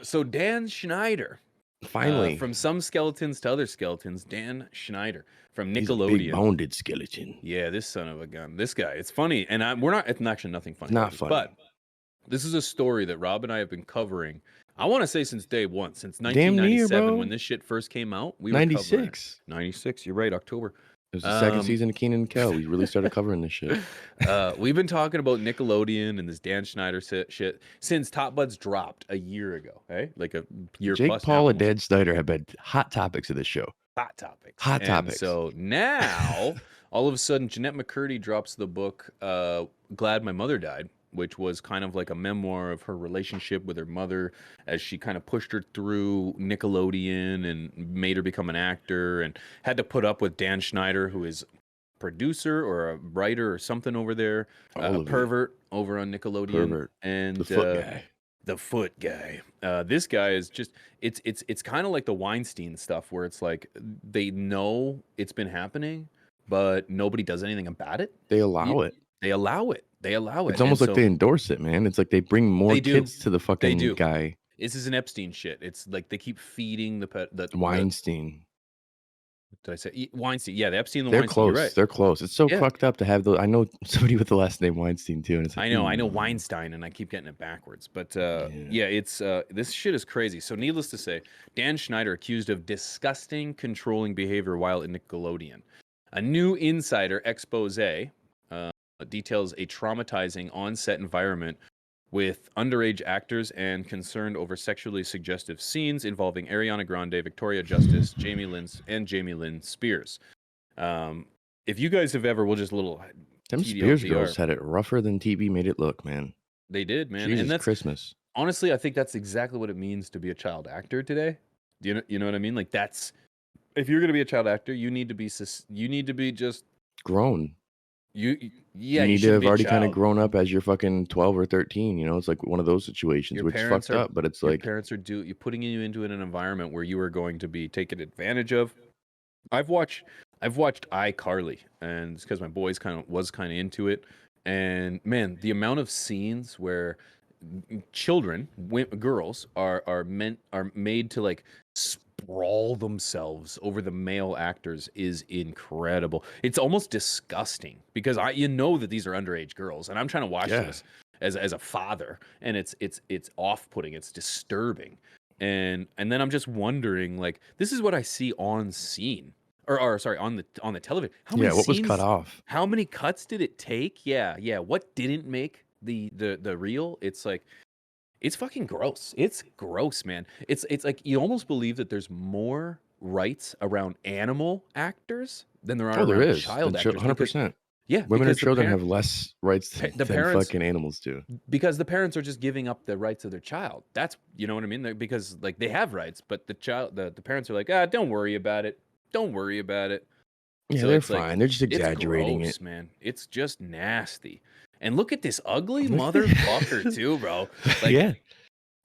So Dan Schneider, Finally, from some skeletons to other skeletons, Dan Schneider from he's a big Nickelodeon. boned skeleton. Yeah, this son of a gun. This guy. It's funny, and we're not. It's actually nothing It's funny about not this, funny. but this is a story that Rob and I have been covering. I want to say since day one, since Damn near, 1997, bro. when this shit first came out. We were covering it. 96. 96. You're right, October. It was the second season of Kenan and Kel. We really started covering this shit. We've been talking about Nickelodeon and this Dan Schneider shit since Top Buds dropped a year ago, hey? Like a year Jake plus Paul now. and Dan Schneider have been hot topics of this show. Hot topics. Hot And topics. so now, all of a sudden, Jeanette McCurdy drops the book, Glad My Mother Died, which was kind of like a memoir of her relationship with her mother as she kind of pushed her through Nickelodeon and made her become an actor and had to put up with Dan Schneider, who is producer or a writer or something over there, a pervert over on Nickelodeon. Pervert. And The foot guy. the foot guy. This guy is just it's kind of like the Weinstein stuff where it's like they know it's been happening, but nobody does anything about it. They allow it. They allow it. They allow it. It's almost like they endorse it, man. It's like they bring more kids to the fucking guy. This is an Epstein shit. It's like they keep feeding the Weinstein. What did I say? Weinstein. Yeah, the Epstein and They're Weinstein. close. You're right. They're close. It's so fucked up to have those. I know somebody with the last name Weinstein too, and it's like, I know Weinstein, and I keep getting it backwards. But it's this shit is crazy. So needless to say, Dan Schneider accused of disgusting, controlling behavior while at Nickelodeon. A new insider expose details a traumatizing on-set environment with underage actors and concerned over sexually suggestive scenes involving Ariana Grande, Victoria Justice, Jamie Lynn Spears. If you guys have ever, we'll just a little them Spears girls had it rougher than TV made it look, man. They did, man. Jesus and that's Christmas. Honestly, I think that's exactly what it means to be a child actor today. You know what I mean? Like that's if you're going to be a child actor, you need to be just grown. You need to have already kind of grown up as you're fucking 12 or 13. You know, it's like one of those situations which fucked up, but it's like parents are you're putting you into an environment where you are going to be taken advantage of. I've watched iCarly, and it's because my boys was kind of into it. And man, the amount of scenes where children, girls are made to like sprawl themselves over the male actors is incredible. It's almost disgusting because that these are underage girls, and I'm trying to watch this as a father, and it's off-putting, it's disturbing, and then I'm just wondering, like, this is what I see on scene. Or sorry, on the television. How many what was cut off? How many cuts did it take? Yeah. What didn't make the reel? It's like, it's fucking gross. It's gross, man. It's like you almost believe that there's more rights around animal actors than there are around child actors. 100%. Yeah, women and children have less rights than fucking animals do. Because the parents are just giving up the rights of their child. That's, you know what I mean? Because like they have rights, but the parents are like, don't worry about it. Don't worry about it. Yeah, so they're fine. Like, they're just exaggerating it, man. It's just nasty. And look at this ugly motherfucker too, bro. Like,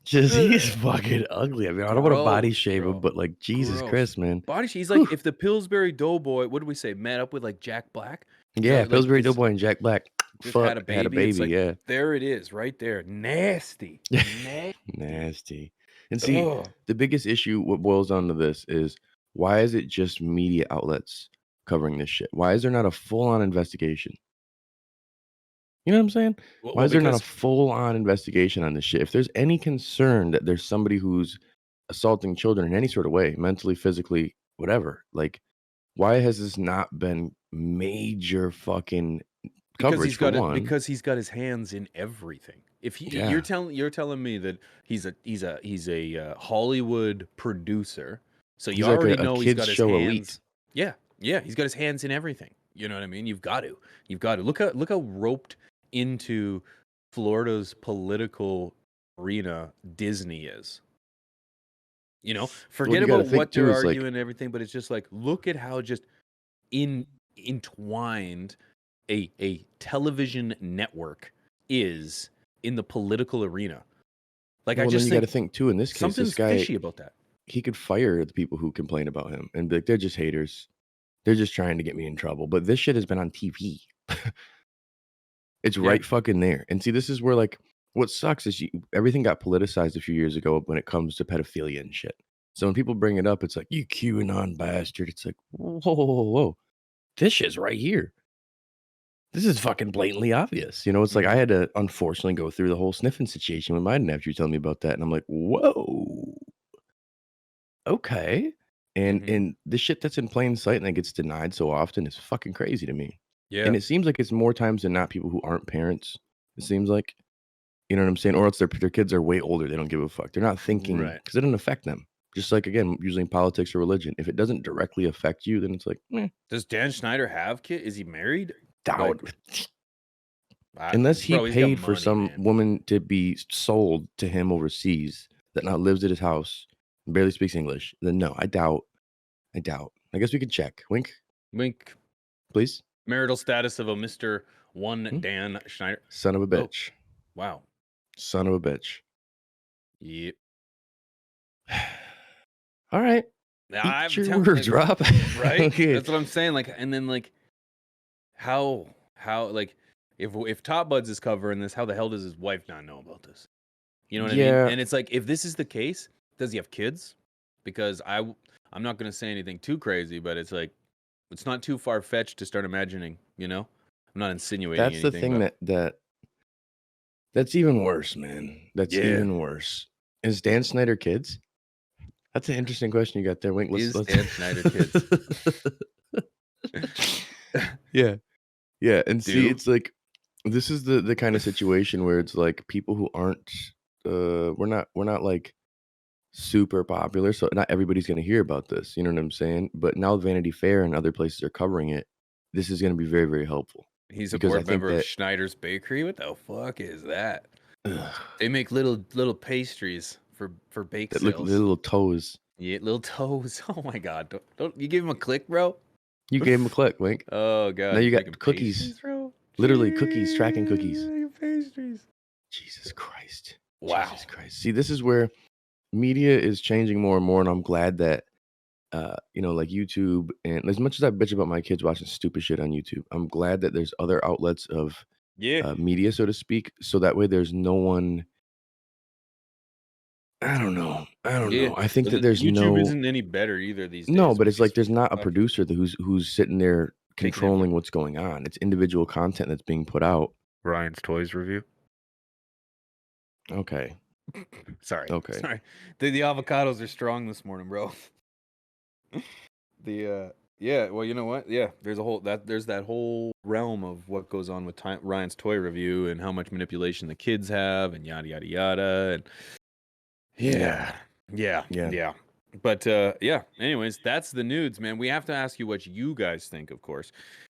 he's fucking ugly. I mean, I don't want to body shame him, but like, Jesus Christ, man. Body shame. He's like, if the Pillsbury Doughboy, what did we say, met up with like Jack Black? Yeah, Pillsbury Doughboy and Jack Black just had a baby. Like, yeah. There it is, right there. Nasty. Nasty. And see, the biggest issue, what boils down to this is, why is it just media outlets covering this shit? Why is there not a full-on investigation? You know what I'm saying? Why is there not a full-on investigation on this shit? If there's any concern that there's somebody who's assaulting children in any sort of way, mentally, physically, whatever, like, why has this not been major fucking coverage? Because he's got his hands in everything. If you're telling me that he's a Hollywood producer. So you already know he's got his hands. Elite. Yeah, he's got his hands in everything. You know what I mean? You've got to. Look how roped into Florida's political arena Disney is. You know, forget about what they're arguing and everything, but it's just like, look at how just entwined a television network is in the political arena. Like, I just think you got to think too. In this case, something's this guy, fishy about that. He could fire the people who complain about him and be like, they're just haters. They're just trying to get me in trouble. But this shit has been on TV. It's right fucking there. And see, this is where, like, what sucks is everything got politicized a few years ago when it comes to pedophilia and shit. So when people bring it up, it's like, you QAnon bastard. It's like, whoa, whoa, whoa, whoa. This shit's right here. This is fucking blatantly obvious. It's like I had to unfortunately go through the whole sniffing situation with my nephew telling me about that. And I'm like, whoa, okay. And the shit that's in plain sight and that gets denied so often is fucking crazy to me. Yeah. And it seems like it's more times than not people who aren't parents. It seems like, you know what I'm saying? Or else their kids are way older. They don't give a fuck. They're not thinking because it doesn't affect them. Just like, again, usually in politics or religion, if it doesn't directly affect you, then it's like, Does Dan Schneider have kid? Is he married? doubt. Like, Unless he bro, he's got paid for money, some man. woman to be sold to him overseas that now lives at his house and barely speaks English, then no, I doubt. I guess we could check. Wink, Wink. please. Marital status of a Mr. Dan Schneider. Son of a bitch. Oh, wow. Son of a bitch. Yep. All right. Eat your words, Rob. Right? Okay. That's what I'm saying. Like, and then like, how like, if Top Buds is covering this, how the hell does his wife not know about this? You know what I mean? And it's like, if this is the case, does he have kids? Because I'm not gonna say anything too crazy, but it's like, it's not too far fetched to start imagining. I'm not insinuating. That's anything, the thing that's even worse, man. That's even worse. Is Dan Schneider kids? That's an interesting question you got there, Wink. Let's Dan Schneider kids? Yeah. And see, it's like this is the kind of situation where it's like people who aren't we're not like super popular, so not everybody's gonna hear about this. You know what I'm saying? But now Vanity Fair and other places are covering it. This is gonna be very, very helpful. He's a board member of Schneider's Bakery. What the fuck is that? They make little pastries for bake sales. Look, little toes. Yeah, little toes. Oh my god! Don't you give him a click, bro? You gave him a click, Wink. Oh god! Now you got cookies, bro. Literally cookies, tracking cookies. Pastries. Jesus Christ! Wow. Jesus Christ! See, this is where media is changing more and more, and I'm glad that like YouTube, and as much as I bitch about my kids watching stupid shit on YouTube, I'm glad that there's other outlets of media, so to speak, so that way there's no one. I don't know. I think that there's YouTube isn't any better either these days. No, but it's like there's not a producer who's sitting there controlling what's going on. It's individual content that's being put out. Ryan's Toys review. Okay. Sorry. Okay. Sorry. The avocados are strong this morning, bro. Yeah, well, you know what? Yeah, there's that whole realm of what goes on with Ryan's Toy review and how much manipulation the kids have and yada yada yada and yeah. But anyways, that's the nudes, man. We have to ask you what you guys think, of course.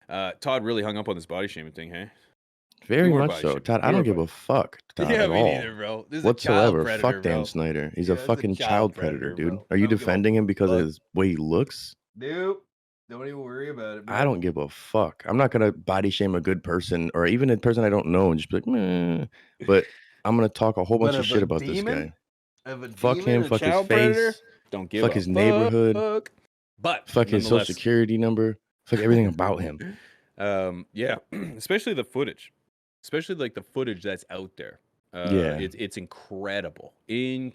Todd really hung up on this body shaming thing, hey? Very much so. Todd, I don't give a fuck, Todd, at all. Me neither, bro. This is whatsoever. A child predator, fuck Dan Schneider. He's a fucking child predator, dude. bro. Are you defending him because of his way he looks? Nope. Don't even worry about it, bro. I don't give a fuck. I'm not gonna body shame a good person or even a person I don't know and just be like, meh. But I'm gonna talk a whole bunch of shit about this guy. Fuck him, fuck his face, don't give fuck his neighborhood, but fuck his social security number, fuck everything about him. Yeah, especially the footage, especially like the footage that's out there. It's incredible, the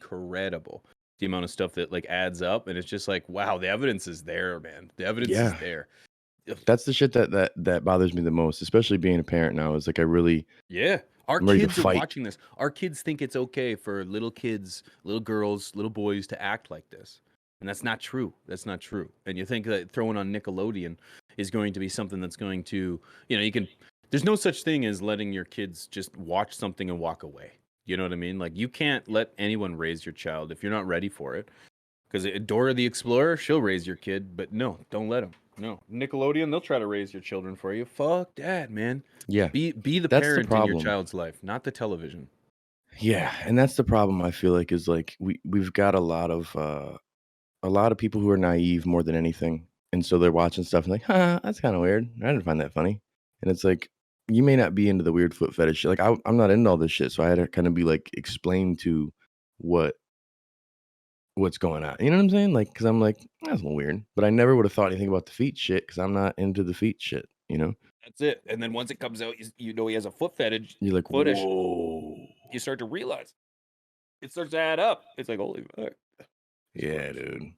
amount of stuff that like adds up, and it's just like, wow, the evidence is there, man. The evidence is there. That's the shit that bothers me the most, especially being a parent now. Is like our kids are watching this. Our kids think it's okay for little kids, little girls, little boys to act like this. And that's not true. That's not true. And you think that throwing on Nickelodeon is going to be something that's going to, there's no such thing as letting your kids just watch something and walk away. You know what I mean? Like, you can't let anyone raise your child if you're not ready for it. Because Dora the Explorer, she'll raise your kid, but no, don't let them. No, Nickelodeon, they'll try to raise your children for you. Fuck that, man. Yeah. Be the parent in your child's life, not the television. Yeah, and that's the problem. I feel like is like we've got a lot of people who are naive more than anything, and so they're watching stuff and like, that's kind of weird. I didn't find that funny, and it's like you may not be into the weird foot fetish shit. Like I'm not into all this shit, so I had to kind of be like explain to what's going on. You know what I'm saying? Like, because I'm like, that's a little weird. But I never would have thought anything about the feet shit because I'm not into the feet shit, you know? That's it. And then once it comes out, you know he has a foot fetish. You're like, whoa. you start to realize it starts to add up. It's like, holy fuck. Yeah, dude.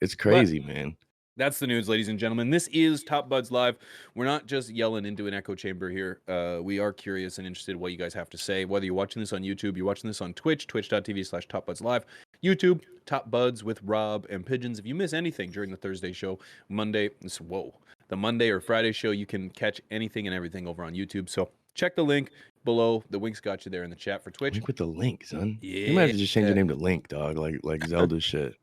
It's But crazy, man. that's the news, ladies and gentlemen. This is Top Buds Live. We're not just yelling into an echo chamber here. We are curious and interested in what you guys have to say. Whether you're watching this on YouTube, you're watching this on Twitch, twitch.tv/TopBudsLive, YouTube, Top Buds with Rob and Pigeons. If you miss anything during the Thursday show, the Monday or Friday show, you can catch anything and everything over on YouTube. So check the link below. The Wink's got you there in the chat for Twitch. Link with the link, son. Yeah. You might have to just change your name to Link, dog, like Zelda shit.